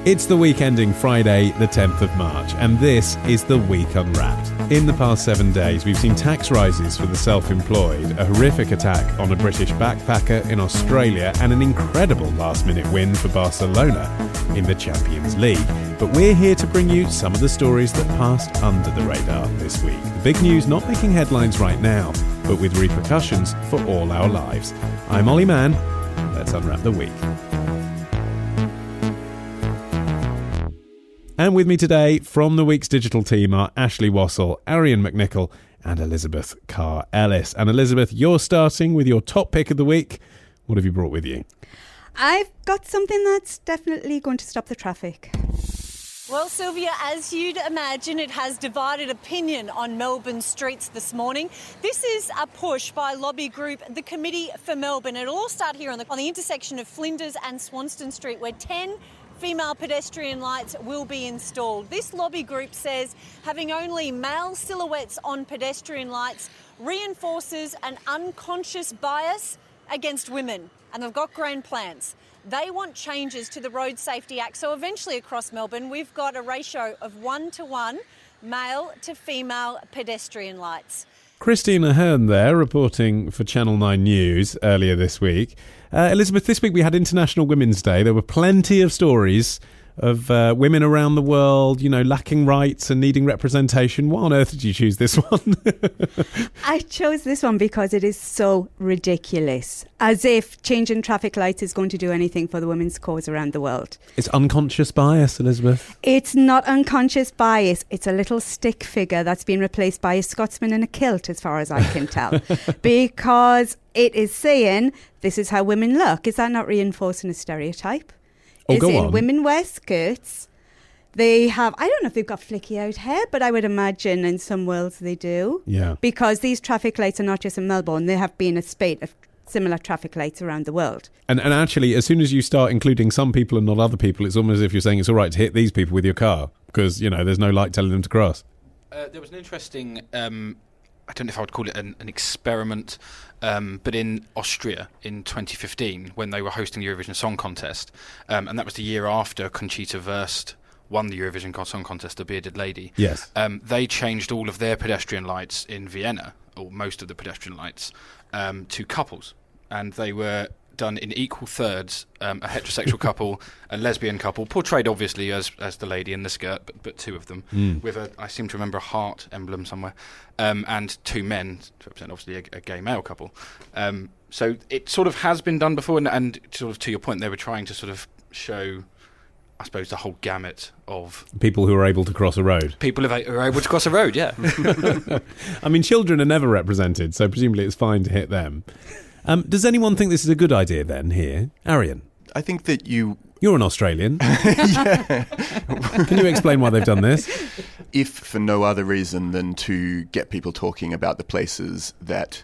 It's the week ending Friday, the 10th of March, and this is The Week Unwrapped. In the past 7 days, we've seen tax rises for the self-employed, a horrific attack on a British backpacker in Australia, and an incredible last-minute win for Barcelona in the Champions League. But we're here to bring you some of the stories that passed under the radar this week. The big news not making headlines right now, but with repercussions for all our lives. I'm Olly Mann. Let's unwrap the week. And with me today from the week's digital team are Ashley Wassal, Arion McNicoll and Elizabeth Carr-Ellis. And Elizabeth, you're starting with your top pick of the week. What have you brought with you? I've got something that's definitely going to stop the traffic. Well, Sylvia, as you'd imagine, it has divided opinion on Melbourne streets this morning. This is a push by lobby group, the Committee for Melbourne. It'll all start here on the intersection of Flinders and Swanston Street, where 10 female pedestrian lights will be installed. This lobby group says having only male silhouettes on pedestrian lights reinforces an unconscious bias against women, and they've got grand plans. They want changes to the Road Safety Act, so eventually across Melbourne we've got a ratio of 1-to-1 male to female pedestrian lights. Christina Hearn there, reporting for Channel 9 News earlier this week. Elizabeth, this week we had International Women's Day. There were plenty of stories of women around the world, lacking rights and needing representation. Why on earth did you choose this one? I chose this one because it is so ridiculous. As if changing traffic lights is going to do anything for the women's cause around the world. It's unconscious bias, Elizabeth. It's not unconscious bias. It's a little stick figure that's been replaced by a Scotsman in a kilt, as far as I can tell. Because it is saying this is how women look. Is that not reinforcing a stereotype? Women wear skirts. They have, I don't know if they've got flicky out hair, but I would imagine in some worlds they do. Yeah. Because these traffic lights are not just in Melbourne. They have been a spate of similar traffic lights around the world. And actually, as soon as you start including some people and not other people, it's almost as if you're saying it's all right to hit these people with your car because, there's no light telling them to cross. There was an interesting... I don't know if I would call it an experiment, but in Austria in 2015 when they were hosting the Eurovision Song Contest, and that was the year after Conchita Wurst won the Eurovision Song Contest, the bearded lady. Yes. They changed all of their pedestrian lights in Vienna, or most of the pedestrian lights, to couples, and they were done in equal thirds, a heterosexual couple, a lesbian couple, portrayed obviously as the lady in the skirt, but two of them, with I seem to remember a heart emblem somewhere, and two men to represent obviously a gay male couple. So it sort of has been done before, and sort of to your point, they were trying to sort of show, I suppose, the whole gamut of... people who are able to cross a road. People who are able to cross a road, yeah. I mean, children are never represented, so presumably it's fine to hit them. Does anyone think this is a good idea then here? Arion? I think that You're an Australian. Yeah. Can you explain why they've done this? If for no other reason than to get people talking about the places that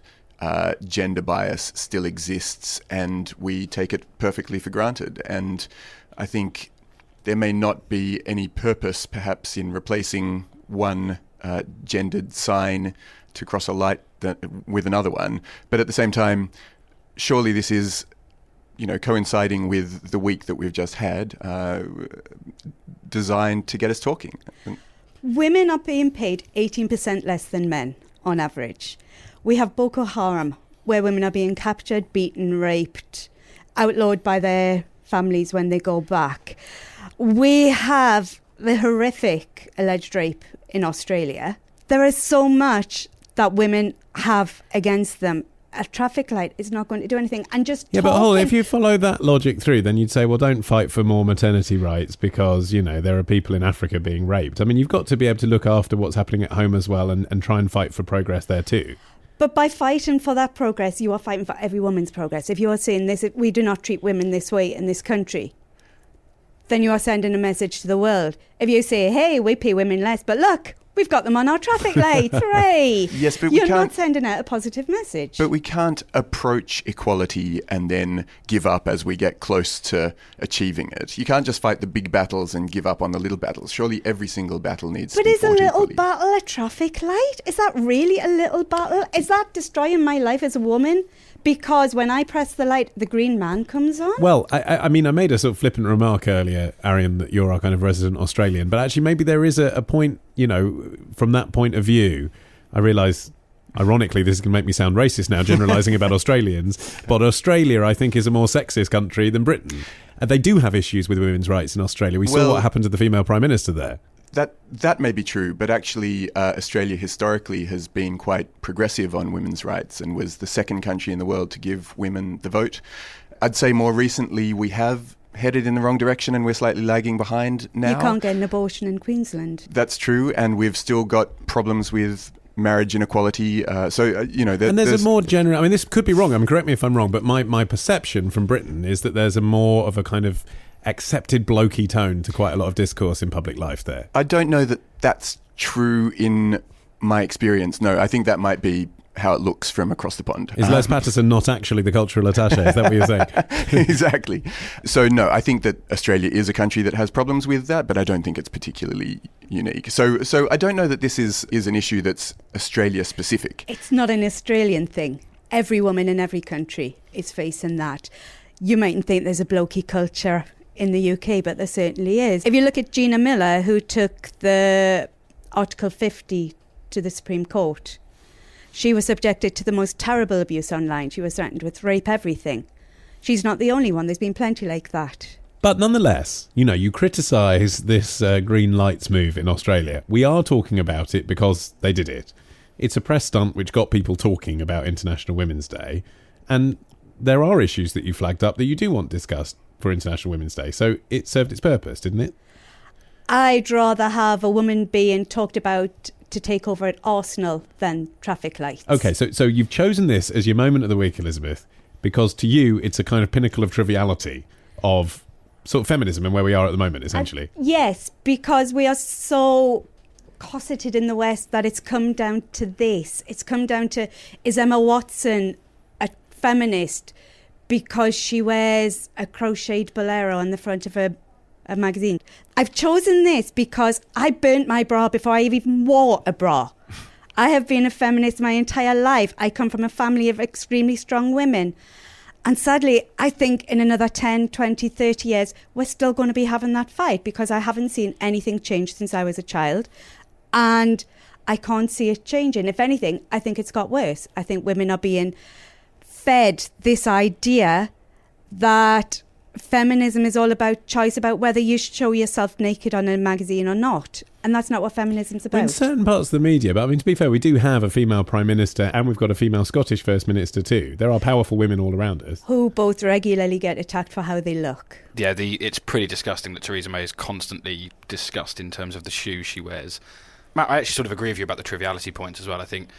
gender bias still exists and we take it perfectly for granted. And I think there may not be any purpose perhaps in replacing one gendered sign to cross a light with another one, but at the same time, surely this is, coinciding with the week that we've just had, designed to get us talking. Women are being paid 18% less than men on average. We have Boko Haram, where women are being captured, beaten, raped, outlawed by their families when they go back. We have the horrific alleged rape in Australia. There is so much that women have against them. A traffic light is not going to do anything. And just but if you follow that logic through, then you'd say, well, don't fight for more maternity rights because, there are people in Africa being raped. I mean, you've got to be able to look after what's happening at home as well and try and fight for progress there too. But by fighting for that progress, you are fighting for every woman's progress. If you are saying this, we do not treat women this way in this country, then you are sending a message to the world. If you say, hey, we pay women less, but look, we've got them on our traffic lights, hooray! Yes, but you're not sending out a positive message. But we can't approach equality and then give up as we get close to achieving it. You can't just fight the big battles and give up on the little battles. Surely every single battle needs to be fought equally. But is a little battle a traffic light? Is that really a little battle? Is that destroying my life as a woman because when I press the light, the green man comes on. Well, I mean, I made a sort of flippant remark earlier, Arion, that you're our kind of resident Australian, but actually maybe there is a point, from that point of view. I realise, ironically, this is going to make me sound racist now, generalising about Australians, but Australia, I think, is a more sexist country than Britain. And they do have issues with women's rights in Australia. We saw what happened to the female Prime Minister there. That may be true, but actually Australia historically has been quite progressive on women's rights and was the second country in the world to give women the vote. I'd say more recently we have headed in the wrong direction and we're slightly lagging behind now. You can't get an abortion in Queensland. That's true, and we've still got problems with marriage inequality. And there's a more general... I mean, this could be wrong. Correct me if I'm wrong, but my perception from Britain is that there's a more of a kind of accepted blokey tone to quite a lot of discourse in public life there. I don't know that that's true in my experience. No, I think that might be how it looks from across the pond. Is Les Patterson not actually the cultural attaché? Is that what you're saying? Exactly. So no, I think that Australia is a country that has problems with that, but I don't think it's particularly unique. So I don't know that this is an issue that's Australia specific. It's not an Australian thing. Every woman in every country is facing that. You mightn't think there's a blokey culture in the UK, but there certainly is. If you look at Gina Miller, who took the Article 50 to the Supreme Court, she was subjected to the most terrible abuse online. She was threatened with rape, everything. She's not the only one. There's been plenty like that. But nonetheless, you criticise this green lights move in Australia. We are talking about it because they did it. It's a press stunt which got people talking about International Women's Day. And there are issues that you flagged up that you do want discussed for International Women's Day. So it served its purpose, didn't it? I'd rather have a woman being talked about to take over at Arsenal than traffic lights. Okay, so you've chosen this as your moment of the week, Elizabeth, because to you it's a kind of pinnacle of triviality of sort of feminism and where we are at the moment, essentially. Yes, because we are so cosseted in the West that it's come down to this. It's come down to, is Emma Watson a feminist because she wears a crocheted bolero on the front of a magazine? I've chosen this because I burnt my bra before I even wore a bra. I have been a feminist my entire life. I come from a family of extremely strong women. And sadly, I think in another 10, 20, 30 years, we're still going to be having that fight because I haven't seen anything change since I was a child. And I can't see it changing. If anything, I think it's got worse. I think women are being fed this idea that feminism is all about choice, about whether you show yourself naked on a magazine or not. And that's not what feminism's about. In certain parts of the media, but to be fair, we do have a female Prime Minister and we've got a female Scottish First Minister too. There are powerful women all around us. Who both regularly get attacked for how they look. Yeah, it's pretty disgusting that Theresa May is constantly discussed in terms of the shoes she wears. Matt, I actually sort of agree with you about the triviality points as well. I think,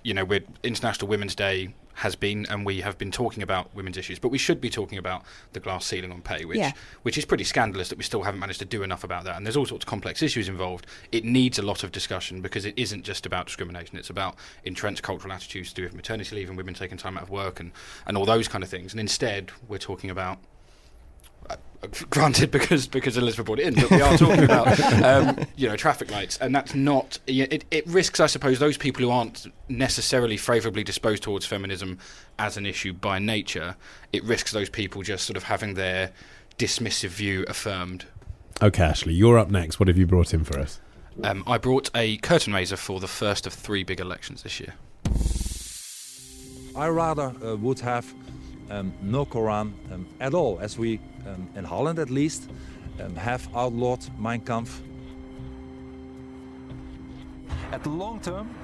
International Women's Day has been, and we have been talking about women's issues, but we should be talking about the glass ceiling on pay, which is pretty scandalous that we still haven't managed to do enough about that. And there's all sorts of complex issues involved. It needs a lot of discussion because it isn't just about discrimination. It's about entrenched cultural attitudes to do with maternity leave and women taking time out of work and all those kind of things. And instead, we're talking about granted, because Elizabeth brought it in, but we are talking about traffic lights, and that's not. It risks, I suppose, those people who aren't necessarily favourably disposed towards feminism as an issue by nature. It risks those people just sort of having their dismissive view affirmed. Okay, Ashley, you're up next. What have you brought in for us? I brought a curtain raiser for the first of 3 big elections this year. I rather would have no Quran at all, as we, in Holland at least, have outlawed Mein Kampf. At the long term,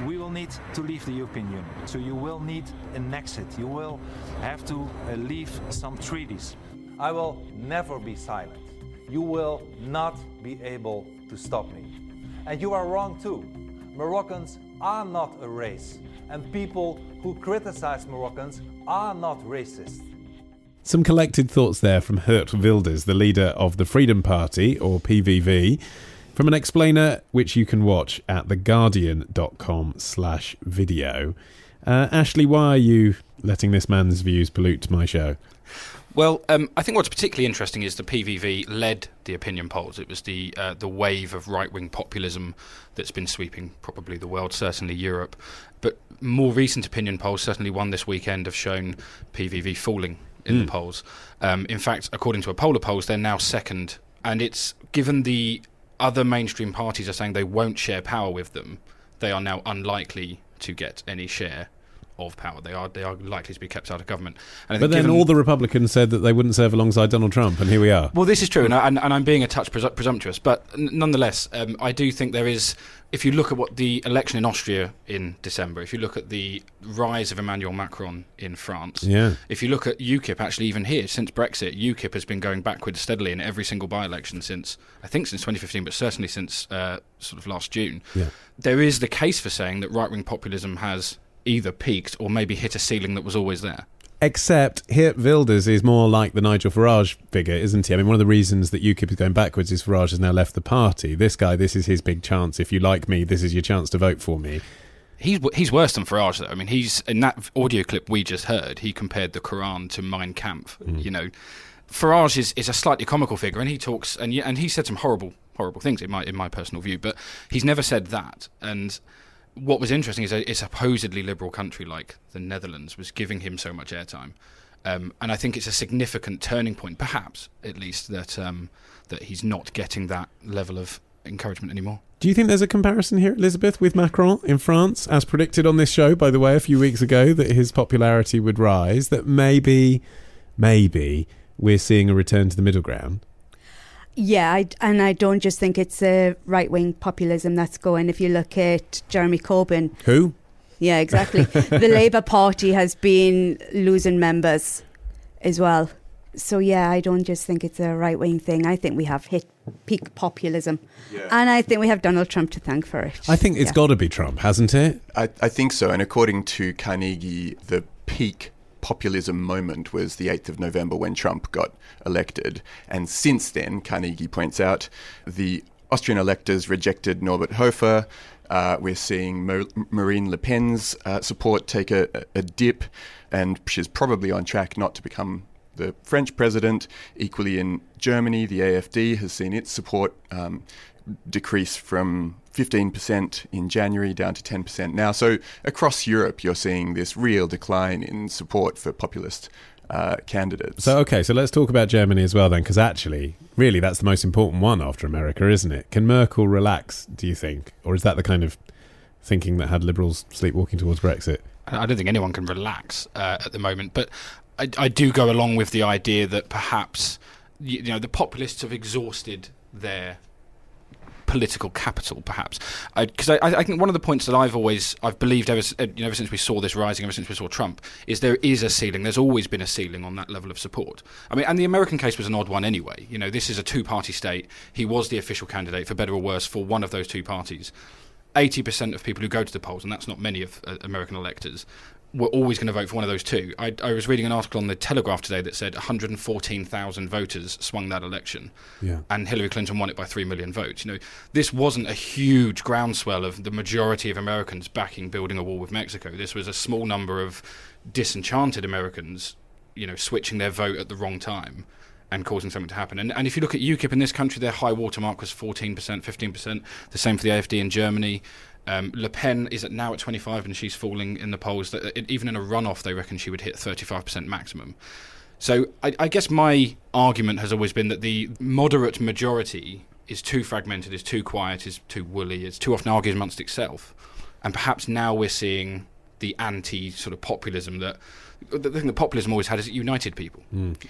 we will need to leave the European Union. So you will need an exit. You will have to leave some treaties. I will never be silent. You will not be able to stop me. And you are wrong too. Moroccans are not a race. And people who criticize Moroccans are not racist. Some collected thoughts there from Geert Wilders, the leader of the Freedom Party, or PVV, from an explainer which you can watch at theguardian.com/video. Ashley, why are you letting this man's views pollute my show? Well, I think what's particularly interesting is the PVV led the opinion polls. It was the wave of right-wing populism that's been sweeping probably the world, certainly Europe. But more recent opinion polls, certainly one this weekend, have shown PVV falling in the polls. In fact, according to a poll of polls, they're now second. And it's given the other mainstream parties are saying they won't share power with them, they are now unlikely to get any share of power. They are likely to be kept out of government. And I think but then all the Republicans said that they wouldn't serve alongside Donald Trump, and here we are. Well, this is true, and I'm being a touch presumptuous, but nonetheless, I do think there is, if you look at what the election in Austria in December, if you look at the rise of Emmanuel Macron in France, if you look at UKIP, actually even here, since Brexit, UKIP has been going backwards steadily in every single by-election since 2015, but certainly since sort of last June. Yeah. There is the case for saying that right-wing populism has either peaked or maybe hit a ceiling that was always there. Except Geert Wilders is more like the Nigel Farage figure, isn't he? I mean, one of the reasons that UKIP is going backwards is Farage has now left the party. This guy, this is his big chance. If you like me, this is your chance to vote for me. He's worse than Farage, though. I mean, he's in that audio clip we just heard, he compared the Quran to Mein Kampf. You know, Farage is a slightly comical figure, and he talks and he said some horrible things in my personal view, but he's never said that. And what was interesting is a supposedly liberal country like the Netherlands was giving him so much airtime. And I think it's a significant turning point, perhaps, at least, that he's not getting that level of encouragement anymore. Do you think there's a comparison here, Elizabeth, with Macron in France, as predicted on this show, by the way, a few weeks ago, that his popularity would rise, that maybe we're seeing a return to the middle ground? Yeah, I don't just think it's a right-wing populism that's going. If you look at Jeremy Corbyn... Who? Yeah, exactly. The Labour Party has been losing members as well. So, yeah, I don't just think it's a right-wing thing. I think we have hit peak populism. Yeah. And I think we have Donald Trump to thank for it. I think it's got to be Trump, hasn't it? I think so. And according to Carnegie, the peak populism moment was the 8th of November when Trump got elected. And since then, Carnegie points out, the Austrian electors rejected Norbert Hofer. We're seeing Marine Le Pen's support take a dip, and she's probably on track not to become the French president. Equally in Germany, the AfD has seen its support decrease from 15% in January down to 10% now. So across Europe, you're seeing this real decline in support for populist candidates. So let's talk about Germany as well then, because actually, really, that's the most important one after America, isn't it? Can Merkel relax, do you think? Or is that the kind of thinking that had Liberals sleepwalking towards Brexit? I don't think anyone can relax at the moment, but I do go along with the idea that perhaps the populists have exhausted their political capital, perhaps, because I think one of the points that I've believed ever since we saw this rising, ever since we saw Trump, is there is a ceiling. There's always been a ceiling on that level of support. I mean, and the American case was an odd one anyway. You know, this is a two-party state. He was the official candidate, for better or worse, for one of those two parties. 80% of people who go to the polls, and that's not many of American electors, were always going to vote for one of those two. I was reading an article on the Telegraph today that said 114,000 voters swung that election, and Hillary Clinton won it by 3 million votes. You know, this wasn't a huge groundswell of the majority of Americans backing building a wall with Mexico. This was a small number of disenchanted Americans, switching their vote at the wrong time and causing something to happen. And if you look at UKIP in this country, their high watermark was 14%, 15%. The same for the AfD in Germany. Le Pen is now at 25 and she's falling in the polls. Even in a runoff, they reckon she would hit 35% maximum. So I guess my argument has always been that the moderate majority is too fragmented, is too quiet, is too woolly, it's too often argues amongst itself. And perhaps now we're seeing the anti-sort of populism that... The thing that populism always had is it united people,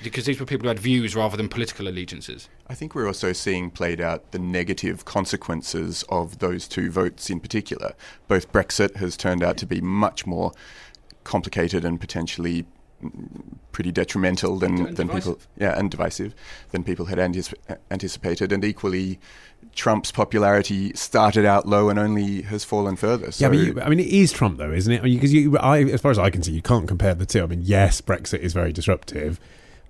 because these were people who had views rather than political allegiances. I think we're also seeing played out the negative consequences of those two votes in particular. Both Brexit has turned out to be much more complicated and potentially pretty detrimental than people, and divisive than people had anticipated, and equally Trump's popularity started out low and only has fallen further. So, it is Trump though, isn't it? Because as far as I can see, you can't compare the two. I mean, yes, Brexit is very disruptive,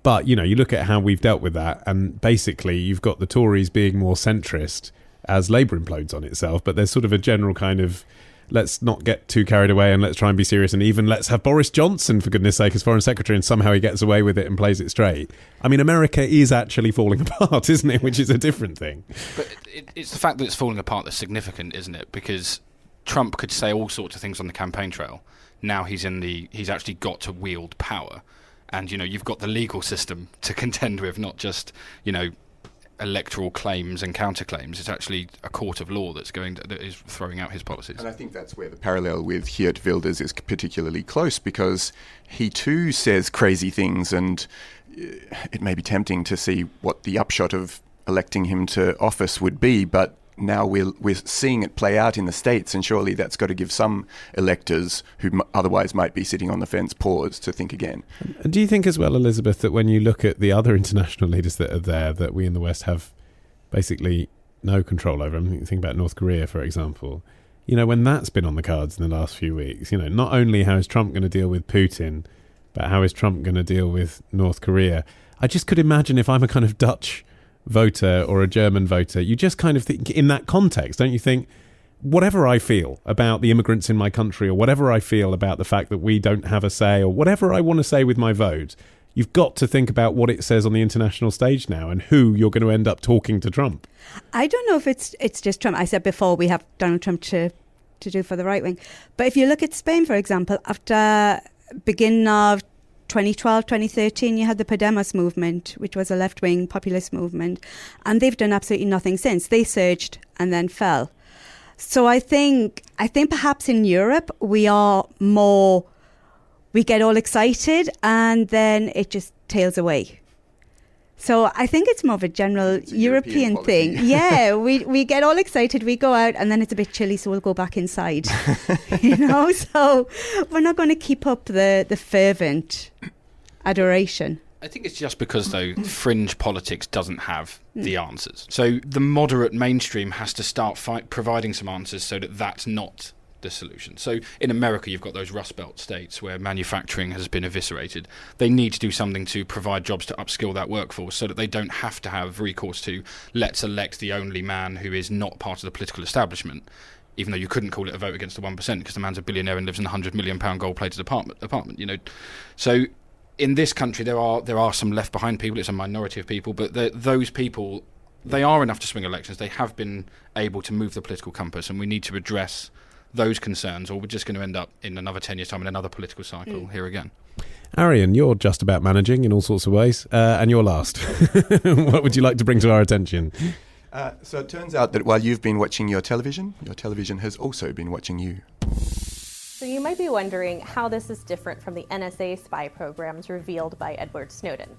but you look at how we've dealt with that, and basically you've got the Tories being more centrist as Labour implodes on itself, but there's sort of a general kind of let's not get too carried away and let's try and be serious, and even let's have Boris Johnson, for goodness sake, as Foreign Secretary, and somehow he gets away with it and plays it straight. I mean, America is actually falling apart, isn't it? Which is a different thing. But it's the fact that it's falling apart that's significant, isn't it? Because Trump could say all sorts of things on the campaign trail. Now he's actually got to wield power. And, you've got the legal system to contend with, not just, electoral claims and counterclaims. It's actually a court of law that is throwing out his policies. And I think that's where the parallel with Geert Wilders is particularly close, because he too says crazy things, and it may be tempting to see what the upshot of electing him to office would be, but now we're seeing it play out in the States, and surely that's got to give some electors who otherwise might be sitting on the fence pause to think again. And do you think as well, Elizabeth, that when you look at the other international leaders that are there, that we in the West have basically no control over? I mean, think about North Korea, for example. When that's been on the cards in the last few weeks, not only how is Trump going to deal with Putin, but how is Trump going to deal with North Korea? I just could imagine, if I'm a kind of Dutch voter or a German voter, you just kind of think in that context, don't you think, whatever I feel about the immigrants in my country, or whatever I feel about the fact that we don't have a say, or whatever I want to say with my vote, you've got to think about what it says on the international stage now and who you're going to end up talking to Trump. I don't know if it's just Trump. I said before, we have Donald Trump to do for the right wing. But if you look at Spain, for example, after beginning of 2012, 2013, you had the Podemos movement, which was a left-wing populist movement, and they've done absolutely nothing since. They surged and then fell. So I think perhaps in Europe we get all excited and then it just tails away. So I think it's more of a general European thing. Yeah, we get all excited, we go out, and then it's a bit chilly, so we'll go back inside. So we're not going to keep up the fervent adoration. I think it's just because, though, fringe politics doesn't have the answers. So the moderate mainstream has to start providing some answers so that that's not the solution. So in America, you've got those Rust Belt states where manufacturing has been eviscerated. They need to do something to provide jobs to upskill that workforce so that they don't have to have recourse to, let's elect the only man who is not part of the political establishment, even though you couldn't call it a vote against the 1% because the man's a billionaire and lives in a £100 million gold-plated apartment. So in this country, there are some left behind people. It's a minority of people, but those people, they are enough to swing elections. They have been able to move the political compass, and we need to address those concerns, or we're just going to end up in another 10 years' time in another political cycle here again. Arion, you're just about managing in all sorts of ways, and you're last. What would you like to bring to our attention? So it turns out that while you've been watching your television has also been watching you. So you might be wondering how this is different from the NSA spy programs revealed by Edward Snowden.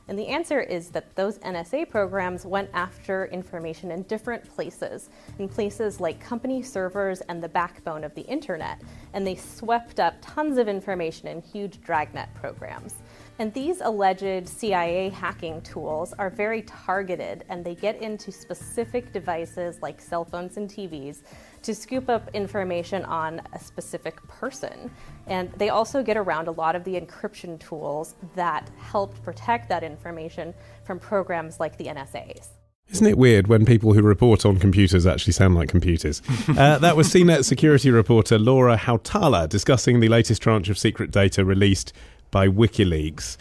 And the answer is that those NSA programs went after information in different places, in places like company servers and the backbone of the internet, and they swept up tons of information in huge dragnet programs. And these alleged CIA hacking tools are very targeted, and they get into specific devices like cell phones and TVs to scoop up information on a specific person. And they also get around a lot of the encryption tools that helped protect that information from programs like the NSA's. Isn't it weird when people who report on computers actually sound like computers? That was CNET security reporter Laura Hautala discussing the latest tranche of secret data released by WikiLeaks.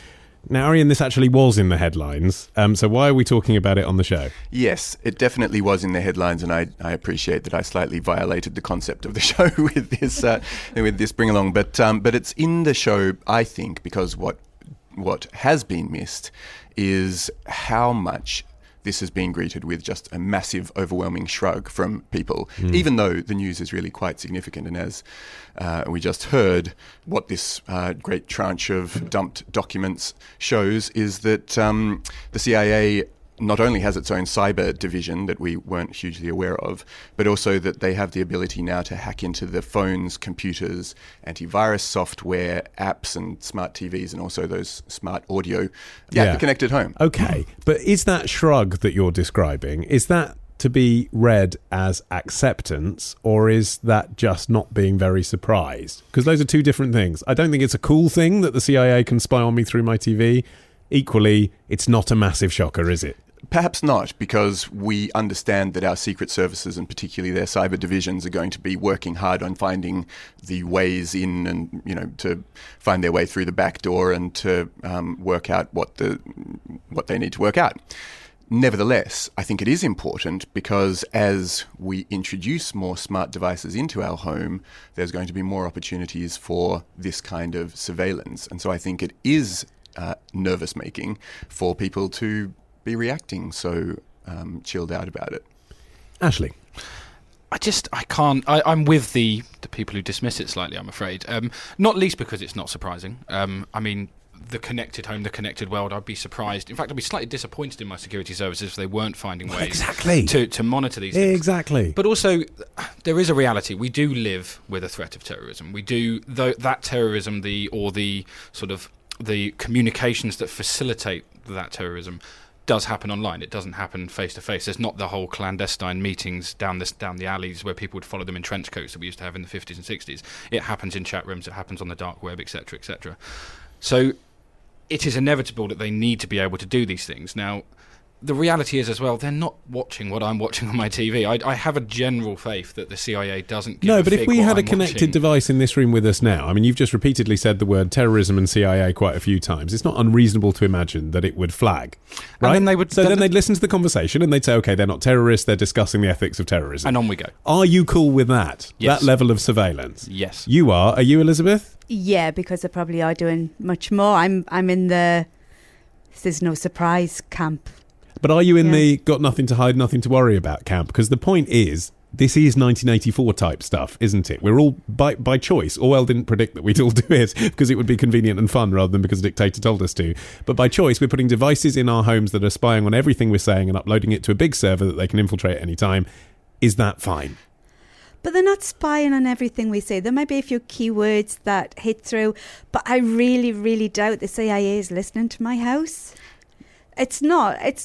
Now, Arion, this actually was in the headlines, so why are we talking about it on the show? Yes, it definitely was in the headlines, and I appreciate that I slightly violated the concept of the show with this bring along. But it's in the show, I think, because what has been missed is how much this has been greeted with just a massive, overwhelming shrug from people, even though the news is really quite significant. And as we just heard, what this great tranche of dumped documents shows is that the CIA not only has its own cyber division that we weren't hugely aware of, but also that they have the ability now to hack into the phones, computers, antivirus software, apps and smart TVs, and also those smart audio connected home. Okay, but is that shrug that you're describing, is that to be read as acceptance, or is that just not being very surprised? Because those are two different things. I don't think it's a cool thing that the CIA can spy on me through my TV. Equally, it's not a massive shocker, is it? Perhaps not, because we understand that our secret services, and particularly their cyber divisions, are going to be working hard on finding the ways in, and to find their way through the back door and to work out what they need to work out. Nevertheless, I think it is important because as we introduce more smart devices into our home, there's going to be more opportunities for this kind of surveillance. And so I think it is nervous-making for people to be reacting so chilled out about it. Ashley? I can't. I'm with the people who dismiss it slightly, I'm afraid. Not least because it's not surprising. I mean, the connected home, the connected world, I'd be surprised. In fact, I'd be slightly disappointed in my security services if they weren't finding ways to monitor these things. Exactly. But also, there is a reality. We do live with a threat of terrorism. We do, that terrorism, the communications that facilitate that terrorism does happen online. It doesn't happen face to face. There's not the whole clandestine meetings down the alleys where people would follow them in trench coats that we used to have in the 50s and 60s. It happens in chat rooms. It happens on the dark web, etc., etc. So it is inevitable that they need to be able to do these things. Now, the reality is as well, they're not watching what I'm watching on my TV. I have a general faith that the CIA doesn't give a but if fig we what had I'm a connected watching. device in this room with us now, I mean, you've just repeatedly said the word terrorism and CIA quite a few times. It's not unreasonable to imagine that it would flag, right? And then they'd listen to the conversation and they'd say, okay, they're not terrorists, they're discussing the ethics of terrorism. And on we go. Are you cool with that? Yes. That level of surveillance? Yes. You are. Are you, Elizabeth? Yeah, because they probably are doing much more. I'm in the there's no surprise camp. But are you in the got nothing to hide, nothing to worry about camp? Because the point is, this is 1984 type stuff, isn't it? We're all, by choice, Orwell didn't predict that we'd all do it because it would be convenient and fun rather than because a dictator told us to. But by choice, we're putting devices in our homes that are spying on everything we're saying and uploading it to a big server that they can infiltrate at any time. Is that fine? But they're not spying on everything we say. There might be a few keywords that hit through, but I really, really doubt the CIA is listening to my house. It's not. I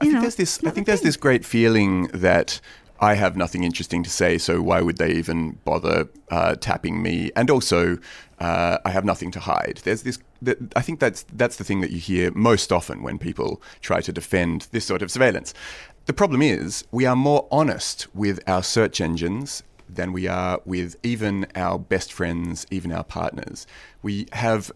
think there's this great feeling that I have nothing interesting to say, so why would they even bother tapping me? And also, I have nothing to hide. There's this. I think that's the thing that you hear most often when people try to defend this sort of surveillance. The problem is we are more honest with our search engines than we are with even our best friends, even our partners. We have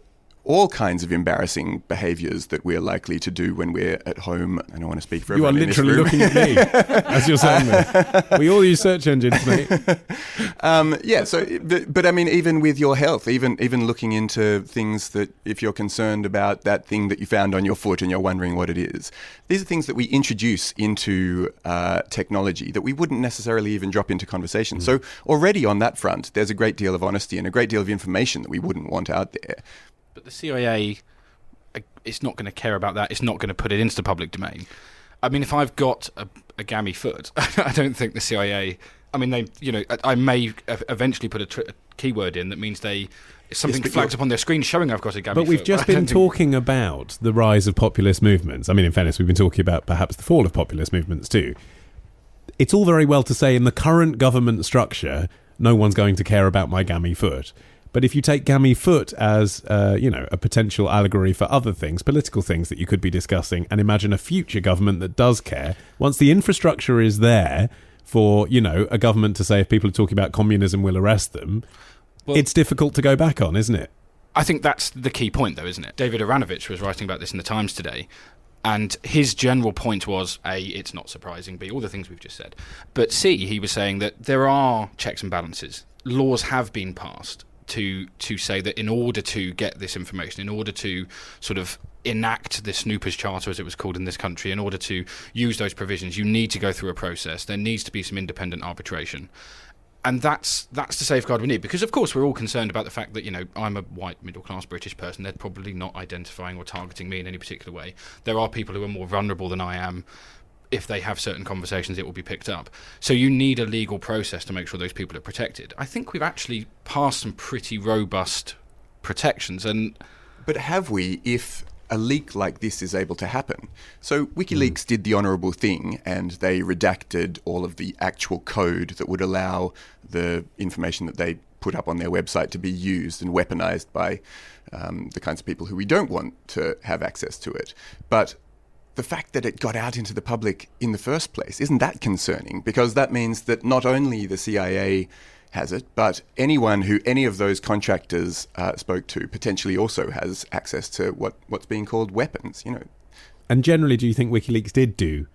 all kinds of embarrassing behaviours that we're likely to do when we're at home. I don't want to speak for everyone in this room. You are literally looking at me as you're saying this. We all use search engines, mate. But I mean, even with your health, even looking into things that if you're concerned about that thing that you found on your foot and you're wondering what it is, these are things that we introduce into technology that we wouldn't necessarily even drop into conversation. So already on that front, there's a great deal of honesty and a great deal of information that we wouldn't want out there. But the CIA is not going to care about that. It's not going to put it into the public domain. I mean, if I've got a gammy foot, I don't think the CIA... I mean, I may eventually put a keyword in that means something flags up on their screen showing I've got a gammy foot. But we've just been talking about the rise of populist movements. I mean, in fairness, we've been talking about perhaps the fall of populist movements too. It's all very well to say in the current government structure, no one's going to care about my gammy foot. But if you take gammy foot as, a potential allegory for other things, political things that you could be discussing, and imagine a future government that does care, once the infrastructure is there for, a government to say if people are talking about communism, we'll arrest them, it's difficult to go back on, isn't it? I think that's the key point, though, isn't it? David Aranovich was writing about this in the Times today, and his general point was, A, it's not surprising, B, all the things we've just said. But C, he was saying that there are checks and balances. Laws have been passed to say that in order to get this information, in order to sort of enact the Snoopers Charter, as it was called in this country, in order to use those provisions, you need to go through a process. There needs to be some independent arbitration. And that's the safeguard we need, because of course we're all concerned about the fact that, I'm a white middle-class British person. They're probably not identifying or targeting me in any particular way. There are people who are more vulnerable than I am. If they have certain conversations, it will be picked up. So you need a legal process to make sure those people are protected. I think we've actually passed some pretty robust protections. But have we, if a leak like this is able to happen? So WikiLeaks did the honourable thing, and they redacted all of the actual code that would allow the information that they put up on their website to be used and weaponized by the kinds of people who we don't want to have access to it. But the fact that it got out into the public in the first place, isn't that concerning? Because that means that not only the CIA has it, but anyone who any of those contractors spoke to potentially also has access to what's being called weapons, you know. And generally, do you think WikiLeaks did do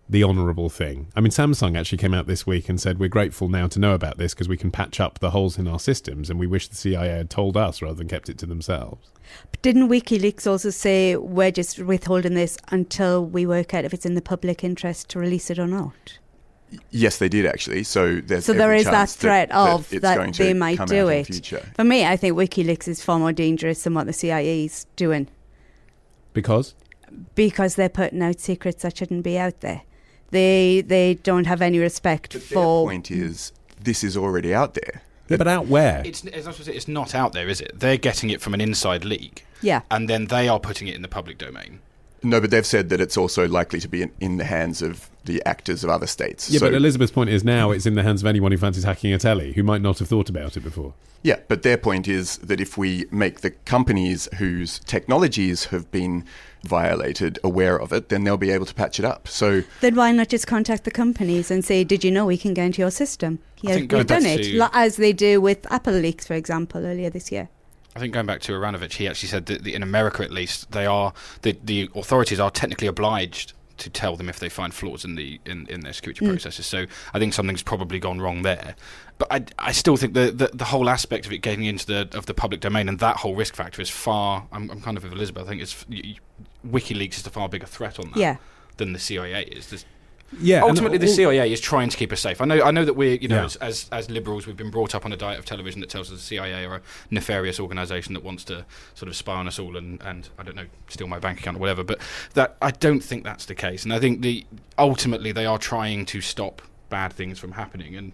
the honourable thing? I mean, Samsung actually came out this week and said, we're grateful now to know about this because we can patch up the holes in our systems, and we wish the CIA had told us rather than kept it to themselves. But didn't WikiLeaks also say, we're just withholding this until we work out if it's in the public interest to release it or not? Yes, they did actually. So there is that threat of that they might do it. Future. For me, I think WikiLeaks is far more dangerous than what the CIA is doing. Because they're putting out secrets that shouldn't be out there. They don't have any respect but for... Their point is, this is already out there. Yeah, but out where? It's not out there, is it? They're getting it from an inside leak. Yeah. And then they are putting it in the public domain. No, but they've said that it's also likely to be in the hands of the actors of other states. Yeah, but Elizabeth's point is now it's in the hands of anyone who fancies hacking a telly, who might not have thought about it before. Yeah, but their point is that if we make the companies whose technologies have been violated aware of it, then they'll be able to patch it up. So then why not just contact the companies and say, did you know we can get into your system? Yeah, we've done it, as they do with Apple leaks, for example, earlier this year. I think going back to Aranovich, he actually said that in America, at least, they are the authorities are technically obliged to tell them if they find flaws in their security processes. So I think something's probably gone wrong there. But I still think the whole aspect of it getting into the public domain and that whole risk factor is far. I'm kind of with Elizabeth. I think WikiLeaks is the far bigger threat on that than the CIA is. Yeah, ultimately, the CIA is trying to keep us safe. I know that we're, as liberals, we've been brought up on a diet of television that tells us the CIA are a nefarious organisation that wants to sort of spy on us all and I don't know, steal my bank account or whatever. But that I don't think that's the case, and I think ultimately they are trying to stop bad things from happening, and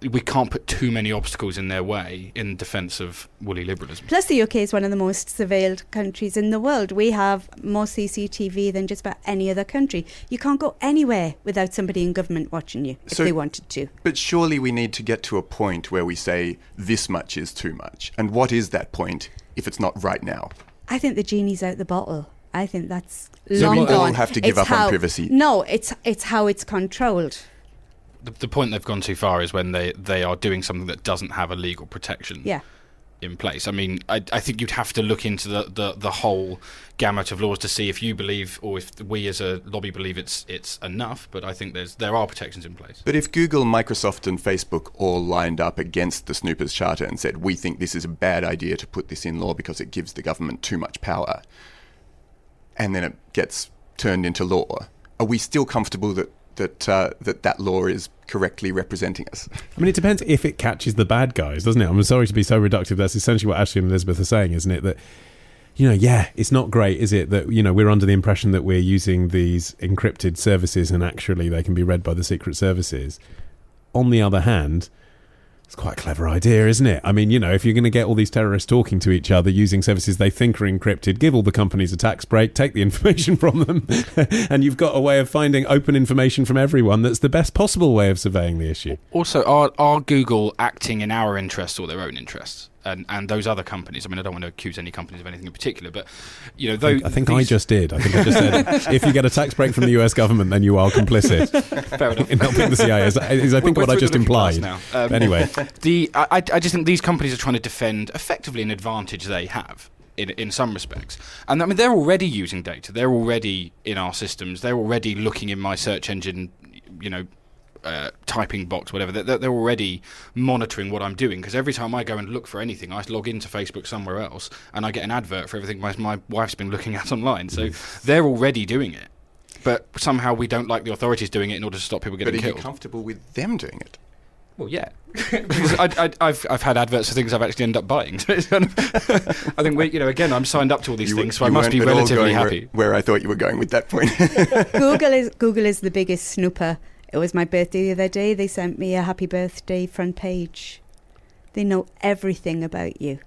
we can't put too many obstacles in their way in defence of woolly liberalism. Plus, the UK is one of the most surveilled countries in the world. We have more CCTV than just about any other country. You can't go anywhere without somebody in government watching you if they wanted to. But surely we need to get to a point where we say this much is too much. And what is that point if it's not right now? I think the genie's out the bottle. I think that's so long we gone. all have to give up on privacy. No, it's how it's controlled. The point they've gone too far is when they are doing something that doesn't have a legal protection in place. I mean, I think you'd have to look into the whole gamut of laws to see if you believe, or if we as a lobby believe it's enough. But I think there are protections in place. But if Google, Microsoft and Facebook all lined up against the Snoopers Charter and said, we think this is a bad idea to put this in law because it gives the government too much power, and then it gets turned into law, are we still comfortable that law is correctly representing us? I mean, it depends if it catches the bad guys, doesn't it? I'm sorry to be so reductive. That's essentially what Ashley and Elizabeth are saying, isn't it? That, it's not great, is it? That, we're under the impression that we're using these encrypted services and actually they can be read by the secret services. On the other hand, it's quite a clever idea, isn't it? I mean, if you're going to get all these terrorists talking to each other using services they think are encrypted, give all the companies a tax break, take the information from them, and you've got a way of finding open information from everyone that's the best possible way of surveying the issue. Also, are Google acting in our interests or their own interests? And those other companies, I mean, I don't want to accuse any companies of anything in particular, but, I think I just did. I think I just said, if you get a tax break from the US government, then you are complicit. Fair enough. In helping the CIA, is I think what I just implied. Now. Anyway. I just think these companies are trying to defend, effectively, an advantage they have. In some respects. And I mean, they're already using data. They're already in our systems. They're already looking in my search engine, typing box, whatever. They're already monitoring what I'm doing, because every time I go and look for anything, I log into Facebook somewhere else and I get an advert for everything my wife's been looking at online. So they're already doing it. But somehow we don't like the authorities doing it in order to stop people getting killed. But are you comfortable with them doing it? Well, yeah, because I've had adverts for things I've actually ended up buying. So it's kind of I think again, I'm signed up to all these things, so I must be relatively happy. Where I thought you were going with that point. Google is the biggest snooper. It was my birthday the other day. They sent me a happy birthday front page. They know everything about you.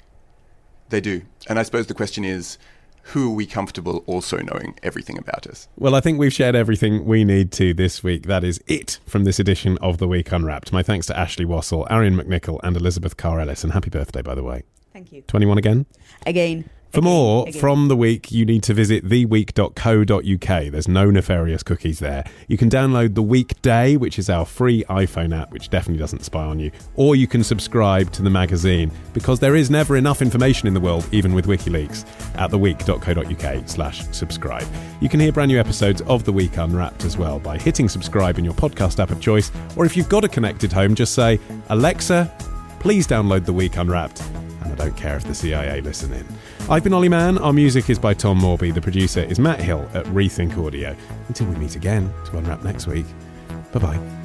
They do, and I suppose the question is, who are we comfortable also knowing everything about us? Well, I think we've shared everything we need to this week. That is it from this edition of The Week Unwrapped. My thanks to Ashley Wassal, Arion McNicoll and Elizabeth Carr-Ellis. And happy birthday, by the way. Thank you. 21 again? Again. For more from The Week, you need to visit theweek.co.uk. There's no nefarious cookies there. You can download The Weekday, which is our free iPhone app, which definitely doesn't spy on you. Or you can subscribe to the magazine, because there is never enough information in the world, even with WikiLeaks, at theweek.co.uk/subscribe. You can hear brand new episodes of The Week Unwrapped as well by hitting subscribe in your podcast app of choice. Or if you've got a connected home, just say, Alexa, please download The Week Unwrapped. And I don't care if the CIA listen in. I've been Olly Mann. Our music is by Tom Morby. The producer is Matt Hill at Rethink Audio. Until we meet again to unwrap next week. Bye-bye.